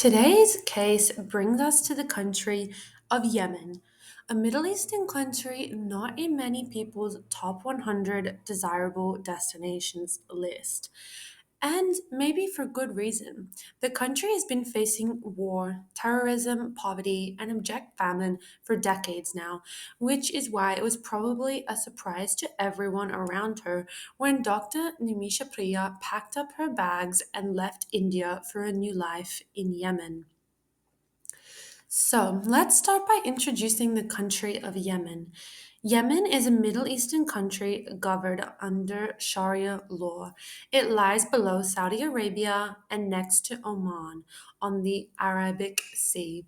Today's case brings us to the country of Yemen, a Middle Eastern country not in many people's top 100 desirable destinations list. And maybe for good reason. The country has been facing war, terrorism, poverty, and abject famine for decades now, which is why it was probably a surprise to everyone around her when Dr. Nimisha Priya packed up her bags and left India for a new life in Yemen. So, let's start by introducing the country of Yemen. Yemen is a Middle Eastern country governed under Sharia law. It lies below Saudi Arabia and next to Oman on the Arabic Sea.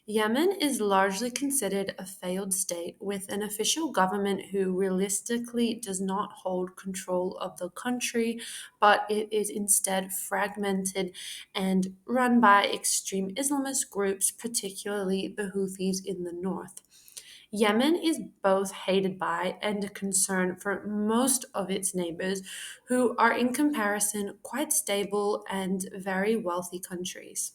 Yemen is largely considered a failed state with an official government who realistically does not hold control of the country, but it is instead fragmented and run by extreme Islamist groups, particularly the Houthis in the north. Yemen is both hated by and a concern for most of its neighbors, who are in comparison quite stable and very wealthy countries.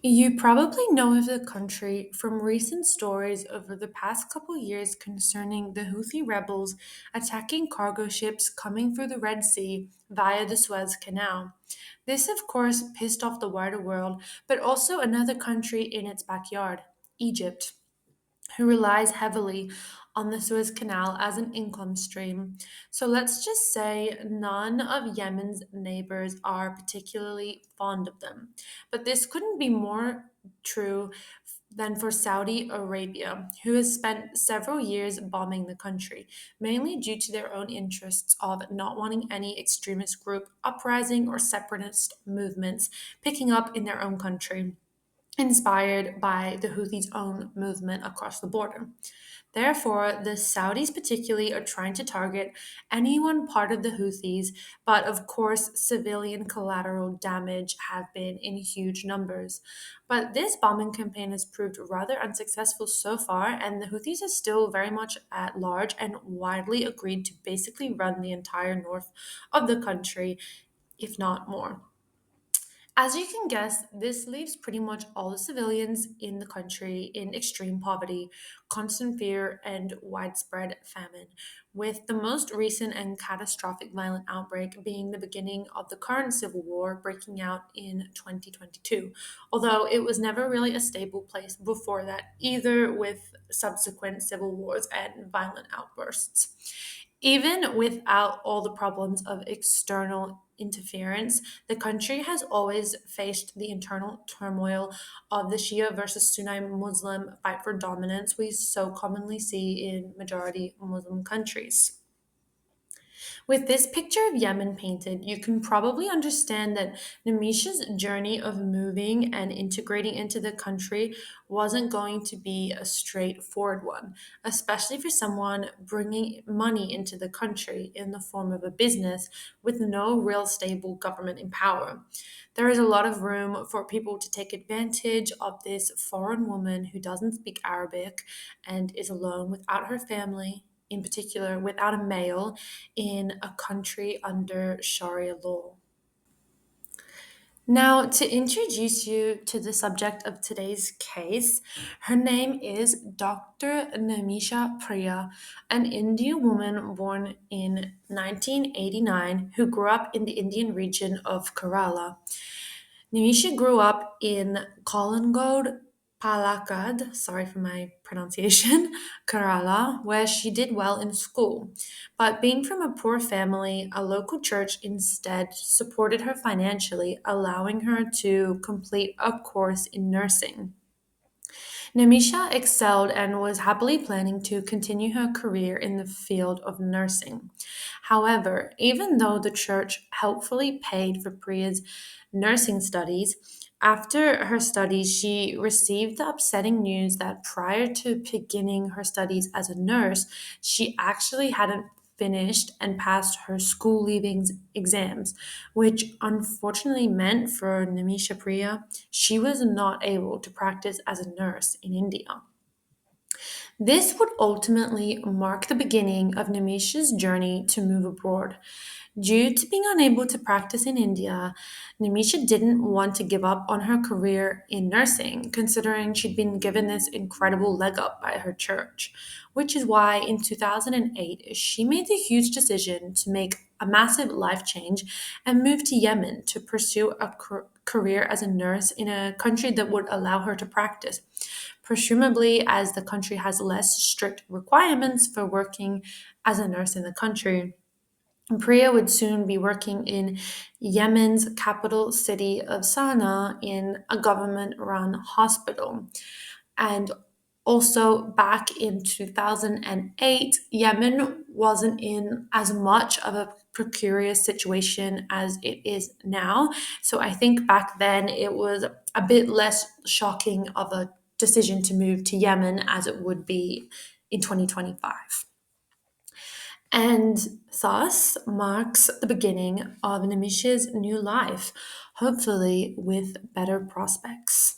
You probably know of the country from recent stories over the past couple years concerning the Houthi rebels attacking cargo ships coming through the Red Sea via the Suez Canal. This, of course, pissed off the wider world, but also another country in its backyard, Egypt, who relies heavily on the Suez Canal as an income stream. So let's just say none of Yemen's neighbors are particularly fond of them. But this couldn't be more true than for Saudi Arabia, who has spent several years bombing the country, mainly due to their own interests of not wanting any extremist group uprising or separatist movements picking up in their own country, inspired by the Houthis' own movement across the border. Therefore, the Saudis particularly are trying to target anyone part of the Houthis, but of course, civilian collateral damage have been in huge numbers. But this bombing campaign has proved rather unsuccessful so far, and the Houthis are still very much at large and widely agreed to basically run the entire north of the country, if not more. As you can guess, this leaves pretty much all the civilians in the country in extreme poverty, constant fear, and widespread famine, with the most recent and catastrophic violent outbreak being the beginning of the current civil war breaking out in 2022, although it was never really a stable place before that, either with subsequent civil wars and violent outbursts. Even without all the problems of external interference, the country has always faced the internal turmoil of the Shia versus Sunni Muslim fight for dominance we so commonly see in majority Muslim countries. With this picture of Yemen painted, you can probably understand that Namisha's journey of moving and integrating into the country wasn't going to be a straightforward one, especially for someone bringing money into the country in the form of a business with no real stable government in power. There is a lot of room for people to take advantage of this foreign woman who doesn't speak Arabic and is alone without her family, in particular without a male, in a country under Sharia law. Now, to introduce you to the subject of today's case, her name is Dr. Namisha Priya, an Indian woman born in 1989 who grew up in the Indian region of Kerala. Nimisha grew up in Kolangod, Palakkad, sorry for my pronunciation, Kerala, where she did well in school. But being from a poor family, a local church instead supported her financially, allowing her to complete a course in nursing. Namisha excelled and was happily planning to continue her career in the field of nursing. However, even though the church helpfully paid for Priya's nursing studies, after her studies, she received the upsetting news that prior to beginning her studies as a nurse, she actually hadn't finished and passed her school leaving exams, which unfortunately meant for Namisha Priya she was not able to practice as a nurse in India. This would ultimately mark the beginning of Nimisha's journey to move abroad. Due to being unable to practice in India, Nimisha didn't want to give up on her career in nursing, considering she'd been given this incredible leg up by her church, which is why in 2008 she made the huge decision to make a massive life change and move to Yemen to pursue a career as a nurse in a country that would allow her to practice, presumably as the country has less strict requirements for working as a nurse in the country. Priya would soon be working in Yemen's capital city of Sana'a in a government run hospital. And also, back in 2008, Yemen wasn't in as much of a precarious situation as it is now. So I think back then it was a bit less shocking of a decision to move to Yemen as it would be in 2025. And thus marks the beginning of Nimisha's new life, hopefully with better prospects.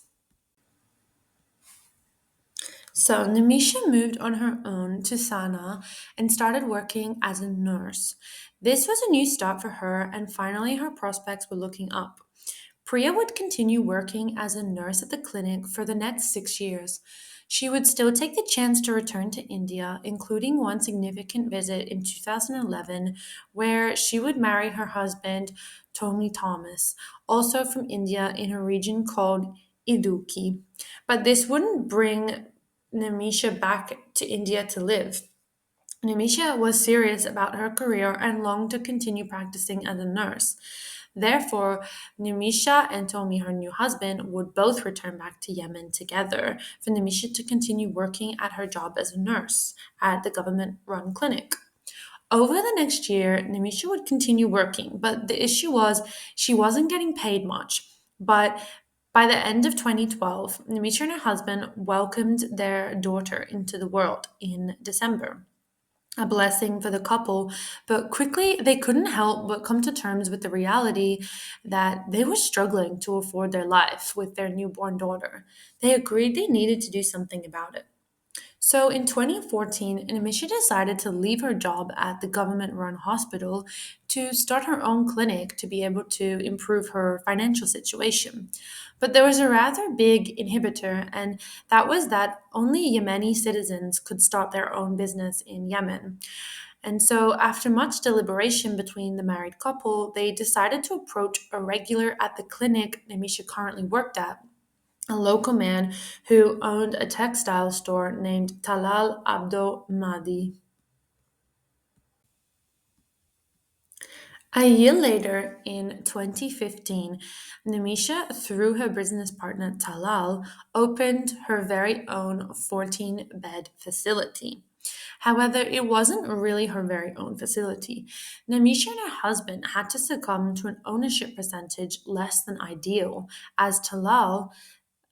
So Nimisha moved on her own to Sana and started working as a nurse. This was a new start for her, and finally her prospects were looking up. Priya would continue working as a nurse at the clinic for the next 6 years. She would still take the chance to return to India, including one significant visit in 2011, where she would marry her husband, Tommy Thomas, also from India in a region called Idukki. But this wouldn't bring Nimisha back to India to live. Nimisha was serious about her career and longed to continue practicing as a nurse. Therefore, Nimisha and Tommy, her new husband, would both return back to Yemen together for Nimisha to continue working at her job as a nurse at the government run clinic. Over the next year, Nimisha would continue working, but the issue was she wasn't getting paid much. But by the end of 2012, Nimisha and her husband welcomed their daughter into the world in December, a blessing for the couple, but quickly they couldn't help but come to terms with the reality that they were struggling to afford their life with their newborn daughter. They agreed they needed to do something about it. So in 2014, Nimisha decided to leave her job at the government run hospital to start her own clinic to be able to improve her financial situation. But there was a rather big inhibitor, and that was that only Yemeni citizens could start their own business in Yemen. And so, after much deliberation between the married couple, they decided to approach a regular at the clinic Nimisha currently worked at, a local man who owned a textile store named Talal Abdo Mahdi. A year later, in 2015, Nimisha, through her business partner Talal, opened her very own 14-bed facility. However, it wasn't really her very own facility. Nimisha and her husband had to succumb to an ownership percentage less than ideal, as Talal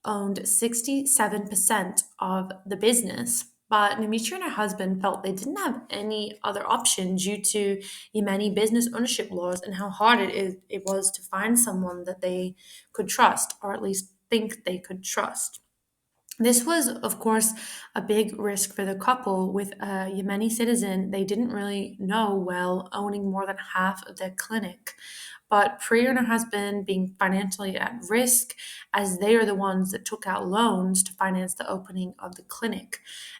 owned 67% of the business. But Nimitra and her husband felt they didn't have any other option due to Yemeni business ownership laws and how hard it was to find someone that they could trust, or at least think they could trust. This was, of course, a big risk for the couple with a Yemeni citizen they didn't really know well owning more than half of their clinic. But Priya and her husband being financially at risk as they are the ones that took out loans to finance the opening of the clinic.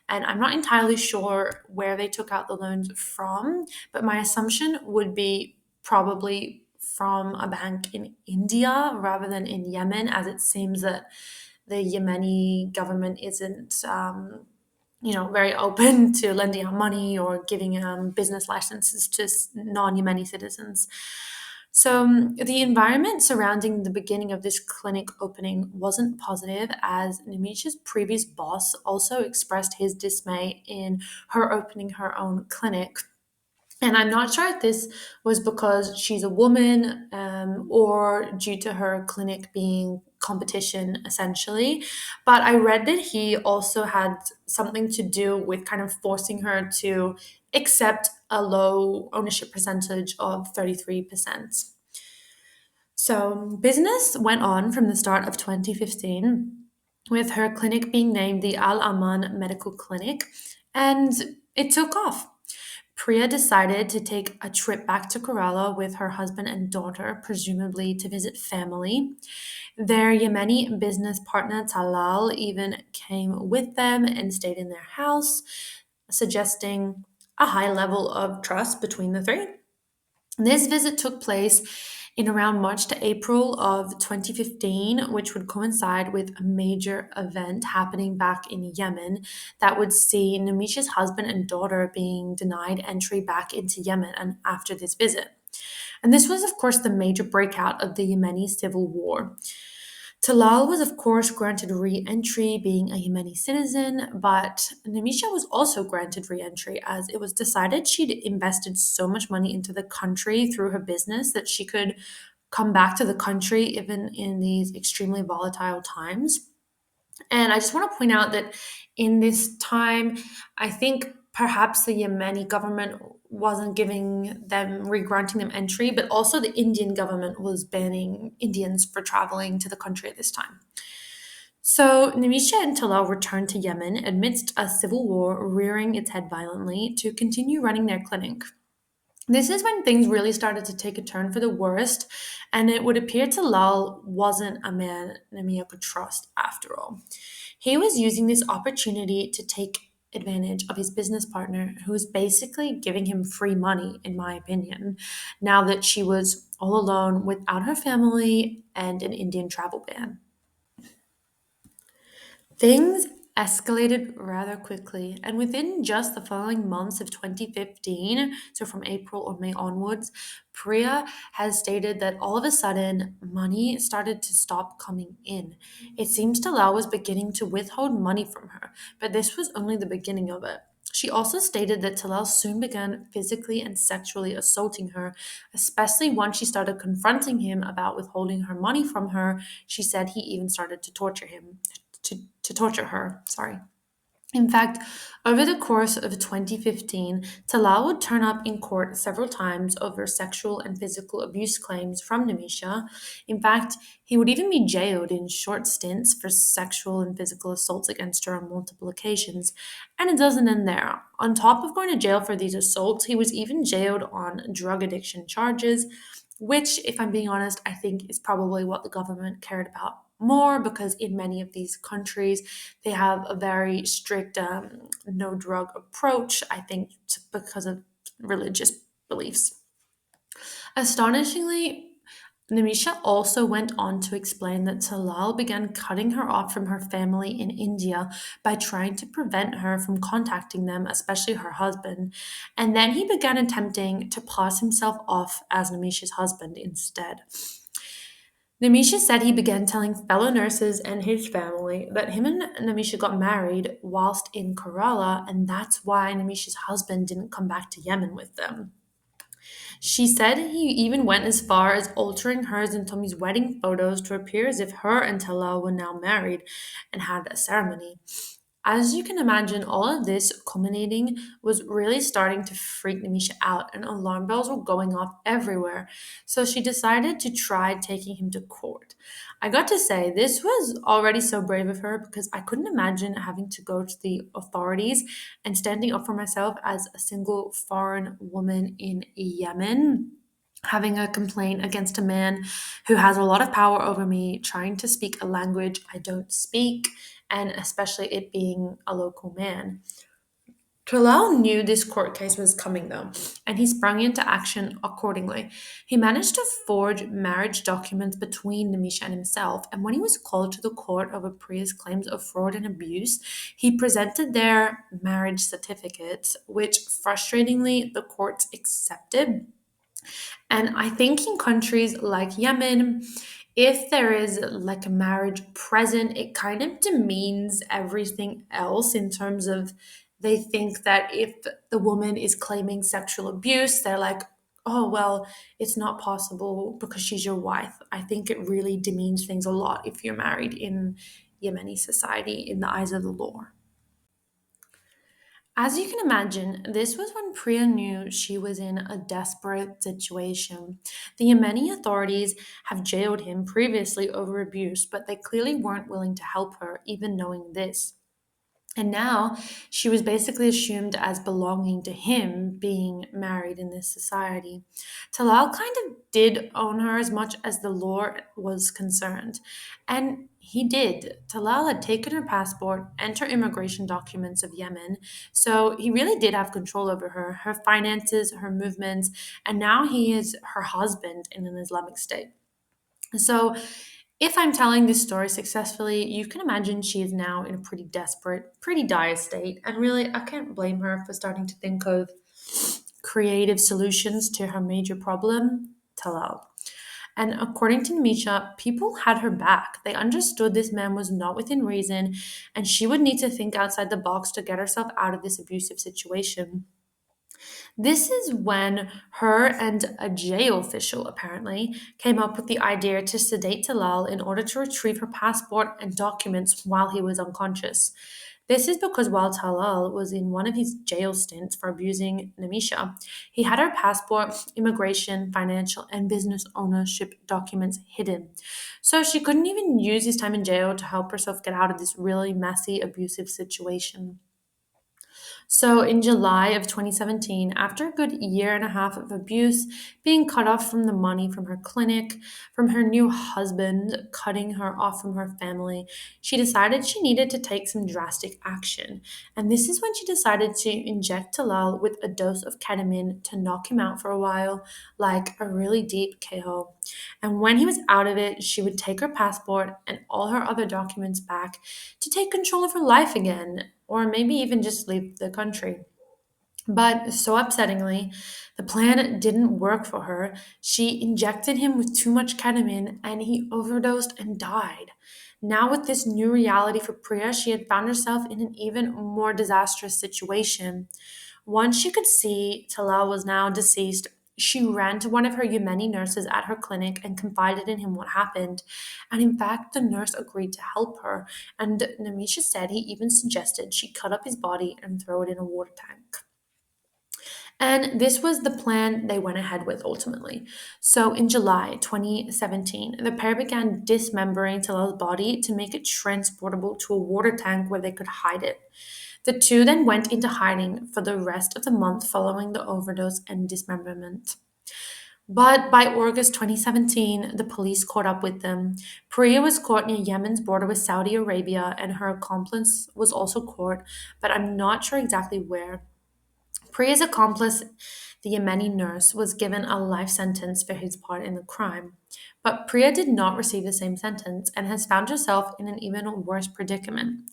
And I'm not entirely sure where they took out the loans from, but my assumption would be probably from a bank in India rather than in Yemen, as it seems that the Yemeni government isn't, very open to lending out money or giving business licenses to non-Yemeni citizens. So the environment surrounding the beginning of this clinic opening wasn't positive, as Nimisha's previous boss also expressed his dismay in her opening her own clinic. And I'm not sure if this was because she's a woman or due to her clinic being competition, essentially. But I read that he also had something to do with kind of forcing her to accept a low ownership percentage of 33%. So business went on from the start of 2015. with her clinic being named the Al Aman Medical Clinic, and it took off. Priya decided to take a trip back to Kerala with her husband and daughter, presumably to visit family. Their Yemeni business partner Talal even came with them and stayed in their house, suggesting a high level of trust between the three. This visit took place in around March to April of 2015, which would coincide with a major event happening back in Yemen that would see Namisha's husband and daughter being denied entry back into Yemen and after this visit. And this was, of course, the major breakout of the Yemeni civil war. Talal was, of course, granted re entry, being a Yemeni citizen, but Namisha was also granted re entry as it was decided she'd invested so much money into the country through her business that she could come back to the country even in these extremely volatile times. And I just want to point out that in this time, I think perhaps the Yemeni government wasn't giving them, re-granting them entry, but also the Indian government was banning Indians for traveling to the country at this time. So Nimisha and Talal returned to Yemen amidst a civil war rearing its head violently to continue running their clinic. This is when things really started to take a turn for the worst, and it would appear Talal wasn't a man Namia could trust after all. He was using this opportunity to take advantage of his business partner, who was basically giving him free money, in my opinion, now that she was all alone without her family and an Indian travel ban. Things escalated rather quickly, and within just the following months of 2015, so from April or May onwards, Priya has stated that all of a sudden money started to stop coming in. It seems Talal was beginning to withhold money from her, but this was only the beginning of it. She also stated that Talal soon began physically and sexually assaulting her, especially once she started confronting him about withholding her money from her. She said he even started to torture him to torture her. Sorry. In fact, over the course of 2015, Talal would turn up in court several times over sexual and physical abuse claims from Namisha. In fact, he would even be jailed in short stints for sexual and physical assaults against her on multiple occasions. And it doesn't end there. On top of going to jail for these assaults, he was even jailed on drug addiction charges, which, if I'm being honest, I think is probably what the government cared about more because in many of these countries, they have a very strict no drug approach, I think, because of religious beliefs. Astonishingly, Namisha also went on to explain that Talal began cutting her off from her family in India by trying to prevent her from contacting them, especially her husband. And then he began attempting to pass himself off as Namisha's husband instead. Namisha said he began telling fellow nurses and his family that him and Namisha got married whilst in Kerala, and that's why Namisha's husband didn't come back to Yemen with them. She said he even went as far as altering hers and Tommy's wedding photos to appear as if her and Talal were now married and had a ceremony. As you can imagine, all of this culminating was really starting to freak Namisha out, and alarm bells were going off everywhere. So she decided to try taking him to court. I got to say, this was already so brave of her because I couldn't imagine having to go to the authorities and standing up for myself as a single foreign woman in Yemen. Having a complaint against a man who has a lot of power over me, trying to speak a language I don't speak, and especially it being a local man. Trelao knew this court case was coming though, and he sprung into action accordingly. He managed to forge marriage documents between Namisha and himself, and when he was called to the court over Priya's claims of fraud and abuse, he presented their marriage certificates, which frustratingly the courts accepted. And I think in countries like Yemen, if there is like a marriage present, it kind of demeans everything else in terms of they think that if the woman is claiming sexual abuse, they're like, oh, well, it's not possible because she's your wife. I think it really demeans things a lot if you're married in Yemeni society in the eyes of the law. As you can imagine, this was when Priya knew she was in a desperate situation. The Yemeni authorities have jailed him previously over abuse, but they clearly weren't willing to help her, even knowing this. And now she was basically assumed as belonging to him being married in this society. Talal kind of did own her as much as the law was concerned. And he did. Talal had taken her passport and her immigration documents of Yemen. So he really did have control over her, her finances, her movements, and now he is her husband in an Islamic state. So, if I'm telling this story successfully, you can imagine she is now in a pretty desperate, pretty dire state. And really, I can't blame her for starting to think of creative solutions to her major problem, Talal. And according to Misha, people had her back. They understood this man was not within reason, and she would need to think outside the box to get herself out of this abusive situation. This is when her and a jail official apparently came up with the idea to sedate Talal in order to retrieve her passport and documents while he was unconscious. This is because while Talal was in one of his jail stints for abusing Namisha, he had her passport, immigration, financial, and business ownership documents hidden. So she couldn't even use his time in jail to help herself get out of this really messy, abusive situation. So, in July of 2017, after a good year and a half of abuse, being cut off from the money from her clinic, from her new husband, cutting her off from her family, she decided she needed to take some drastic action. And this is when she decided to inject Talal with a dose of ketamine to knock him out for a while, like a really deep KO. And when he was out of it, she would take her passport and all her other documents back to take control of her life again, or maybe even just leave the country. But so upsettingly, the plan didn't work for her. She injected him with too much ketamine and he overdosed and died. Now, with this new reality for Priya, she had found herself in an even more disastrous situation. Once she could see Talal was now deceased, she ran to one of her Yemeni nurses at her clinic and confided in him what happened. And in fact, the nurse agreed to help her. And Namisha said he even suggested she cut up his body and throw it in a water tank. And this was the plan they went ahead with ultimately. So in July 2017, the pair began dismembering Talal's body to make it transportable to a water tank where they could hide it. The two then went into hiding for the rest of the month following the overdose and dismemberment. But by August 2017, the police caught up with them. Priya was caught near Yemen's border with Saudi Arabia, and her accomplice was also caught, but I'm not sure exactly where. Priya's accomplice, the Yemeni nurse, was given a life sentence for his part in the crime. But Priya did not receive the same sentence and has found herself in an even worse predicament.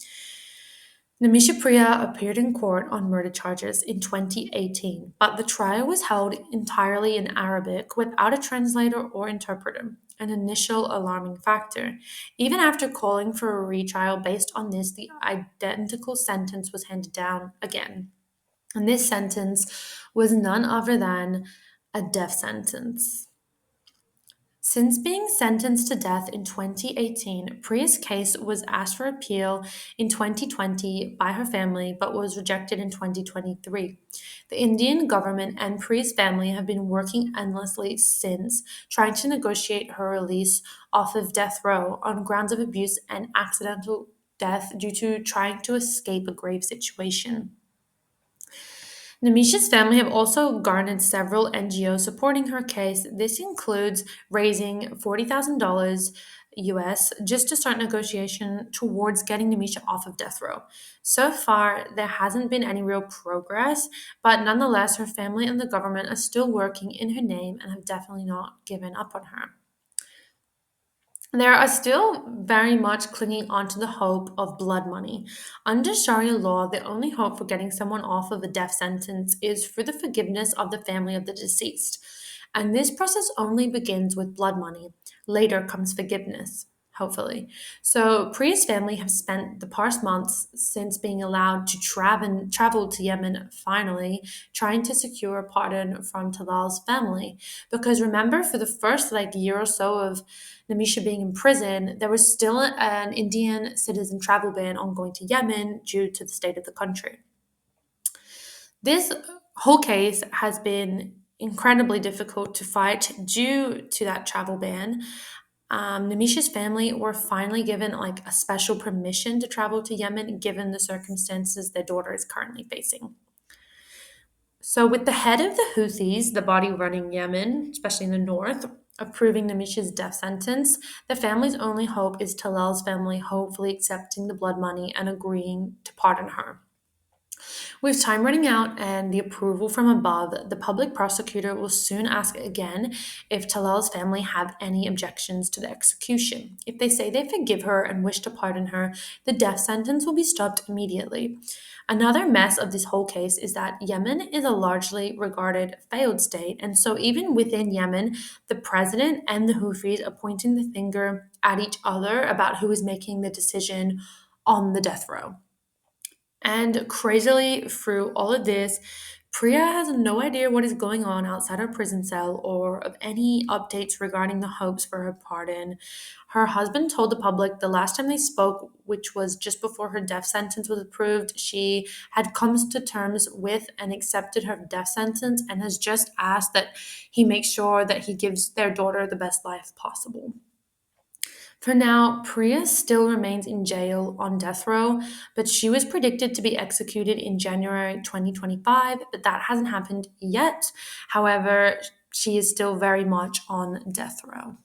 Namisha Priya appeared in court on murder charges in 2018, but the trial was held entirely in Arabic without a translator or interpreter, an initial alarming factor. Even after calling for a retrial based on this, the identical sentence was handed down again. And this sentence was none other than a death sentence. Since being sentenced to death in 2018, Priya's case was asked for appeal in 2020 by her family but was rejected in 2023. The Indian government and Priya's family have been working endlessly since, trying to negotiate her release off of death row on grounds of abuse and accidental death due to trying to escape a grave situation. Namisha's family have also garnered several NGOs supporting her case. This includes raising $40,000 US just to start negotiation towards getting Namisha off of death row. So far, there hasn't been any real progress, but nonetheless, her family and the government are still working in her name and have definitely not given up on her. There are still very much clinging onto the hope of blood money. Under Sharia law, the only hope for getting someone off of a death sentence is for the forgiveness of the family of the deceased. And this process only begins with blood money. Later comes forgiveness, hopefully. So Priya's family have spent the past months since being allowed to travel to Yemen finally, trying to secure a pardon from Talal's family. Because remember, for the first year or so of Namisha being in prison, there was still an Indian citizen travel ban on going to Yemen due to the state of the country. This whole case has been incredibly difficult to fight due to that travel ban. Namisha's family were finally given like a special permission to travel to Yemen given the circumstances their daughter is currently facing. So, with the head of the Houthis, the body running Yemen, especially in the north, approving Namisha's death sentence, the family's only hope is Talal's family hopefully accepting the blood money and agreeing to pardon her. With time running out and the approval from above, the public prosecutor will soon ask again if Talal's family have any objections to the execution. If they say they forgive her and wish to pardon her, the death sentence will be stopped immediately. Another mess of this whole case is that Yemen is a largely regarded failed state, and so even within Yemen, the president and the Houthis are pointing the finger at each other about who is making the decision on the death row. And crazily, through all of this, Priya has no idea what is going on outside her prison cell or of any updates regarding the hopes for her pardon. Her husband told the public the last time they spoke, which was just before her death sentence was approved, she had come to terms with and accepted her death sentence and has just asked that he make sure that he gives their daughter the best life possible. For now, Priya still remains in jail on death row, but she was predicted to be executed in January 2025, but that hasn't happened yet. However, she is still very much on death row.